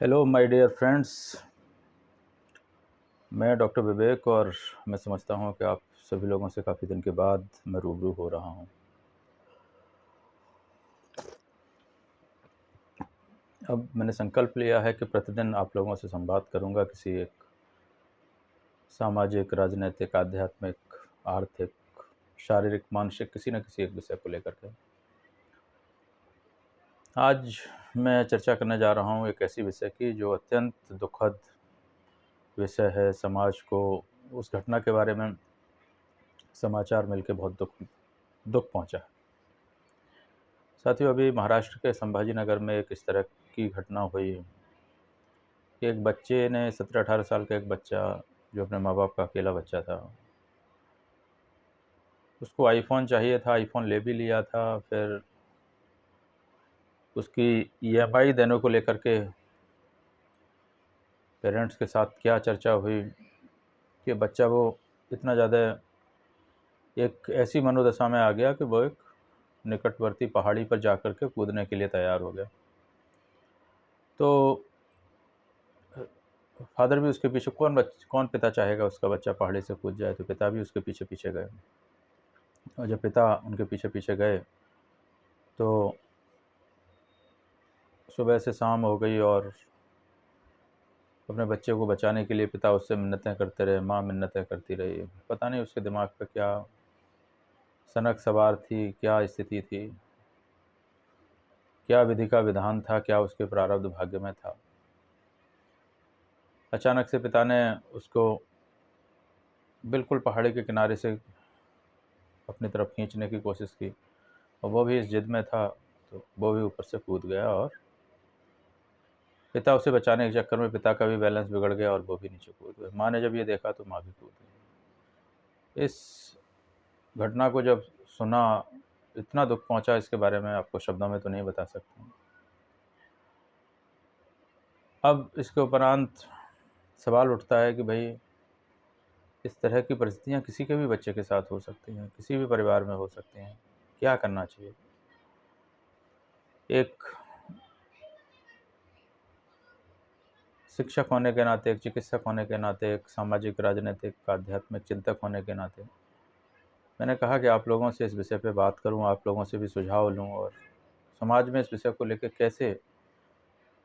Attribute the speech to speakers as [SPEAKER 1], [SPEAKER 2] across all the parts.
[SPEAKER 1] Hello my dear friends. मैं doctor Vivek और मैं समझता हूँ कि आप सभी लोगों से काफ़ी दिन के बाद मैं रूबरू हो रहा हूँ। अब मैंने संकल्प लिया है कि प्रतिदिन आप लोगों से संवाद करूँगा किसी एक सामाजिक, राजनैतिक, आध्यात्मिक, आर्थिक, शारीरिक, मानसिक किसी न किसी एक विषय को लेकर के। आज मैं चर्चा करने जा रहा हूँ एक ऐसी विषय की जो अत्यंत दुखद विषय है। समाज को उस घटना के बारे में समाचार मिलके बहुत दुख पहुँचा है। साथियों, अभी महाराष्ट्र के संभाजी नगर में एक इस तरह की घटना हुई कि एक बच्चे ने 17-18 साल का एक बच्चा जो अपने माँ बाप का अकेला बच्चा था, उसको आईफोन चाहिए था। आईफोन ले भी लिया था। फिर उसकी ईएमआई देने को लेकर के पेरेंट्स के साथ क्या चर्चा हुई कि बच्चा वो इतना ज़्यादा एक ऐसी मनोदशा में आ गया कि वो एक निकटवर्ती पहाड़ी पर जाकर के कूदने के लिए तैयार हो गया। तो फादर भी उसके पीछे, कौन पिता चाहेगा उसका बच्चा पहाड़ी से कूद जाए, तो पिता भी उसके पीछे पीछे गए। और जब पिता उनके पीछे पीछे गए तो सुबह से शाम हो गई और अपने बच्चे को बचाने के लिए पिता उससे मिन्नतें करते रहे, माँ मिन्नतें करती रही। पता नहीं उसके दिमाग पे क्या सनक सवार थी, क्या स्थिति थी, क्या विधि का विधान था, क्या उसके प्रारब्ध भाग्य में था। अचानक से पिता ने उसको बिल्कुल पहाड़ी के किनारे से अपनी तरफ खींचने की कोशिश की और वो भी इस जिद में था, तो वो भी ऊपर से कूद गया और पिता उसे बचाने के चक्कर में पिता का भी बैलेंस बिगड़ गया और वो भी नीचे कूद गए। माँ ने जब ये देखा तो माँ भी कूद गई। इस घटना को जब सुना, इतना दुख पहुंचा, इसके बारे में आपको शब्दों में तो नहीं बता सकता। अब इसके उपरांत सवाल उठता है कि भाई इस तरह की परिस्थितियां किसी के भी बच्चे के साथ हो सकती हैं, किसी भी परिवार में हो सकती हैं। क्या करना चाहिए? एक शिक्षक होने के नाते, एक चिकित्सक होने के नाते, एक सामाजिक, राजनीतिक, आध्यात्मिक चिंतक होने के नाते मैंने कहा कि आप लोगों से इस विषय पे बात करूं, आप लोगों से भी सुझाव लूं और समाज में इस विषय को लेकर कैसे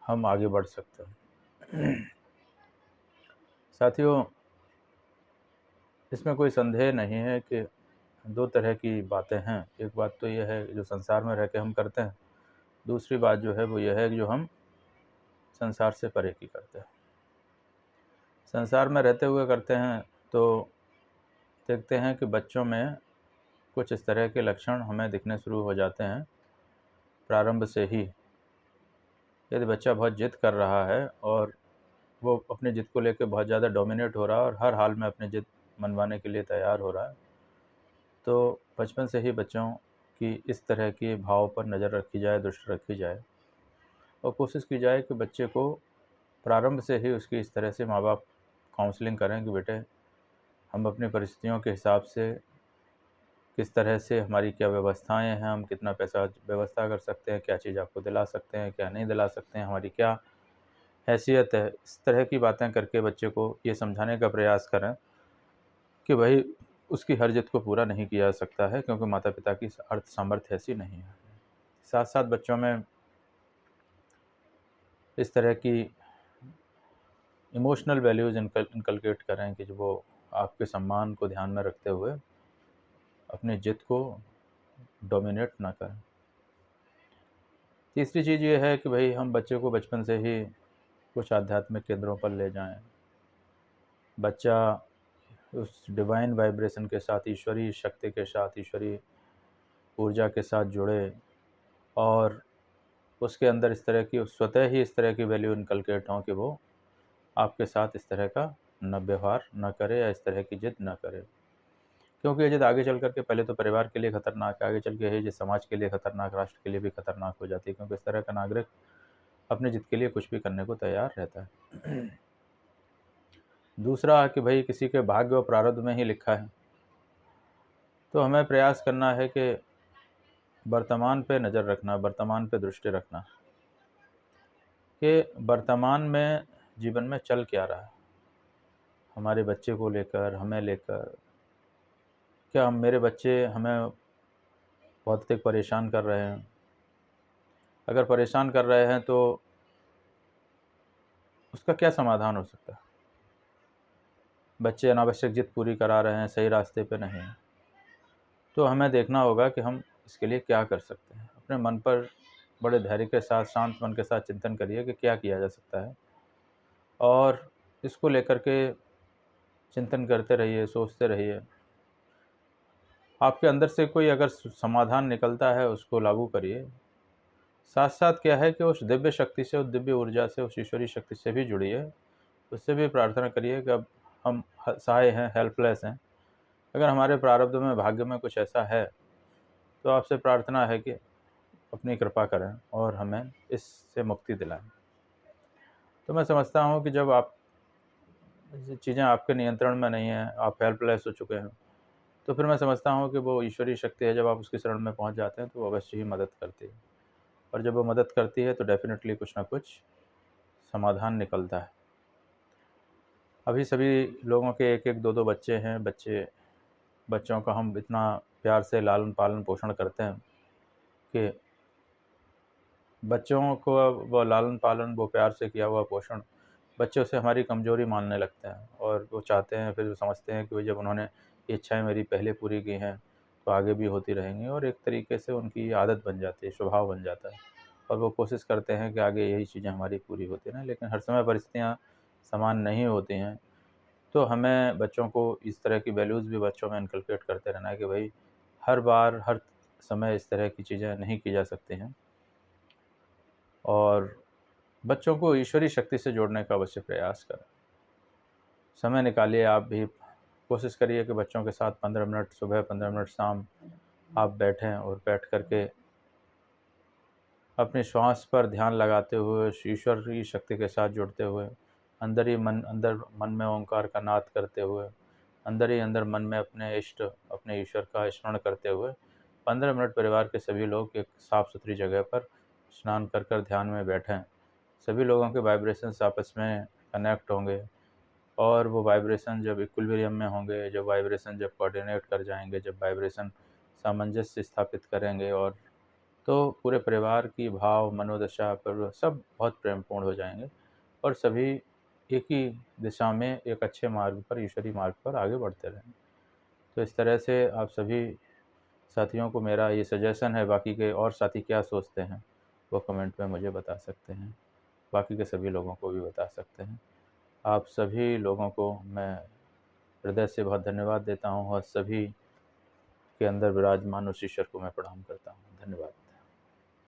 [SPEAKER 1] हम आगे बढ़ सकते हैं। साथियों, इसमें कोई संदेह नहीं है कि दो तरह की बातें हैं। एक बात तो यह है जो संसार में रह के हम करते हैं, दूसरी बात जो है वो यह है कि जो हम संसार से परे की करते हैं। संसार में रहते हुए करते हैं तो देखते हैं कि बच्चों में कुछ इस तरह के लक्षण हमें दिखने शुरू हो जाते हैं प्रारंभ से ही। यदि बच्चा बहुत जिद कर रहा है और वो अपनी जिद को लेकर बहुत ज़्यादा डोमिनेट हो रहा है और हर हाल में अपनी जिद मनवाने के लिए तैयार हो रहा है, तो बचपन से ही बच्चों की इस तरह के भाव पर नज़र रखी जाए, दृष्टि रखी जाए और कोशिश की जाए कि बच्चे को प्रारंभ से ही उसकी इस तरह से माँ बाप काउंसलिंग करें कि बेटे, हम अपनी परिस्थितियों के हिसाब से किस तरह से हमारी क्या व्यवस्थाएं हैं, हम कितना पैसा व्यवस्था कर सकते हैं, क्या चीज़ आपको दिला सकते हैं, क्या नहीं दिला सकते हैं, हमारी क्या हैसियत है। इस तरह की बातें करके बच्चे को ये समझाने का प्रयास करें कि भाई उसकी हर जिद को पूरा नहीं किया जा सकता है, क्योंकि माता पिता की अर्थ सामर्थ्य ऐसी नहीं है। साथ साथ बच्चों में इस तरह की इमोशनल वैल्यूज़ इनकलकेट करें कि जो वो आपके सम्मान को ध्यान में रखते हुए अपनी जिद को डोमिनेट ना करें। तीसरी चीज़ ये है कि भाई हम बच्चे को बचपन से ही कुछ आध्यात्मिक केंद्रों पर ले जाएं। बच्चा उस डिवाइन वाइब्रेशन के साथ, ईश्वरीय शक्ति के साथ, ईश्वरीय ऊर्जा के साथ जुड़े और उसके अंदर इस तरह की स्वतः ही इस तरह की वैल्यू इनकलकेट हों कि वो आपके साथ इस तरह का न व्यवहार न करे या इस तरह की जिद न करे। क्योंकि ये जिद आगे चल कर के पहले तो परिवार के लिए खतरनाक है, आगे चल के ये जिद समाज के लिए खतरनाक, राष्ट्र के लिए भी खतरनाक हो जाती है, क्योंकि इस तरह का नागरिक अपनी जिद के लिए कुछ भी करने को तैयार रहता है। दूसरा कि भाई किसी के भाग्य और प्रारब्ध में ही लिखा है, तो हमें प्रयास करना है कि वर्तमान पे नज़र रखना, वर्तमान पे दृष्टि रखना। कि वर्तमान में जीवन में चल क्या रहा है, हमारे बच्चे को लेकर, हमें लेकर। क्या मेरे बच्चे हमें बहुत अधिक परेशान कर रहे हैं? अगर परेशान कर रहे हैं तो उसका क्या समाधान हो सकता है? बच्चे अनावश्यक जिद पूरी करा रहे हैं, सही रास्ते पे नहीं हैं। तो हमें देखना होगा कि हम इसके लिए क्या कर सकते हैं। अपने मन पर बड़े धैर्य के साथ, शांत मन के साथ चिंतन करिए कि क्या किया जा सकता है, और इसको लेकर के चिंतन करते रहिए, सोचते रहिए। आपके अंदर से कोई अगर समाधान निकलता है, उसको लागू करिए। साथ-साथ क्या है कि उस दिव्य शक्ति से, उस दिव्य ऊर्जा से, उस ईश्वरीय शक्ति से भी जुड़िए। उससे भी प्रार्थना करिए कि अब हम असहाय हैं, हेल्पलेस हैं। अगर हमारे प्रारब्ध में, भाग्य में कुछ ऐसा है, तो आपसे प्रार्थना है कि अपनी कृपा करें और हमें इससे मुक्ति दिलाएँ। तो मैं समझता हूँ कि जब आप चीज़ें आपके नियंत्रण में नहीं हैं, आप हेल्पलेस हो चुके हैं, तो फिर मैं समझता हूँ कि वो ईश्वरीय शक्ति है, जब आप उसकी शरण में पहुँच जाते हैं, तो वो अवश्य ही मदद करती है। और जब वो मदद करती है, तो डेफ़िनेटली कुछ न कुछ समाधान निकलता है। अभी सभी लोगों के 1-1, 2-2 बच्चे हैं। बच्चों का हम इतना प्यार से लालन-पालन पोषण करते हैं कि बच्चों को वो लालन-पालन, वो प्यार से किया हुआ पोषण, बच्चे उसे हमारी कमज़ोरी मानने लगते हैं, और वो चाहते हैं, फिर वो समझते हैं कि भई जब उन्होंने ये इच्छाएँ मेरी पहले पूरी की हैं, तो आगे भी होती रहेंगी, और एक तरीके से उनकी आदत बन जाती है, स्वभाव बन जाता है, और वो कोशिश करते हैं कि आगे यही चीज़ें हमारी पूरी होती रहें। लेकिन हर समय परिस्थितियाँ समान नहीं होती हैं, तो हमें बच्चों को इस तरह की वैल्यूज़ भी बच्चों में इनकलकेट करते रहना है कि भई हर बार, हर समय इस तरह की चीज़ें नहीं की जा सकती हैं, और बच्चों को ईश्वरीय शक्ति से जोड़ने का अवश्य प्रयास करें। समय निकालिए, आप भी कोशिश करिए कि बच्चों के साथ 15 मिनट सुबह, 15 मिनट शाम आप बैठें, और बैठ कर के अपने श्वास पर ध्यान लगाते हुए, ईश्वरीय शक्ति के साथ जुड़ते हुए, अंदर मन में ओंकार का नाद करते हुए, अंदर ही अंदर मन में अपने इष्ट, अपने ईश्वर का स्मरण करते हुए 15 मिनट परिवार के सभी लोग एक साफ़-सुथरी जगह पर स्नान कर कर ध्यान में बैठें। सभी लोगों के वाइब्रेशंस आपस में कनेक्ट होंगे, और वो वाइब्रेशन जब इक्विलिब्रियम में होंगे, जब वाइब्रेशन जब कोऑर्डिनेट कर जाएँगे, जब वाइब्रेशन सामंजस्य स्थापित करेंगे, और तो पूरे परिवार की भाव, मनोदशा पर सब बहुत प्रेमपूर्ण हो जाएँगे, और सभी एक ही दिशा में, एक अच्छे मार्ग पर, ईश्वरीय मार्ग पर आगे बढ़ते रहेंगे। तो इस तरह से आप सभी साथियों को मेरा ये सजेशन है। बाकी के और साथी क्या सोचते हैं, वो कमेंट में मुझे बता सकते हैं। बाकी के सभी लोगों को भी बता सकते हैं। आप सभी लोगों को मैं हृदय से बहुत धन्यवाद देता हूँ, और सभी के अंदर विराजमान उस ईश्वर को मैं प्रणाम करता हूँ। धन्यवाद।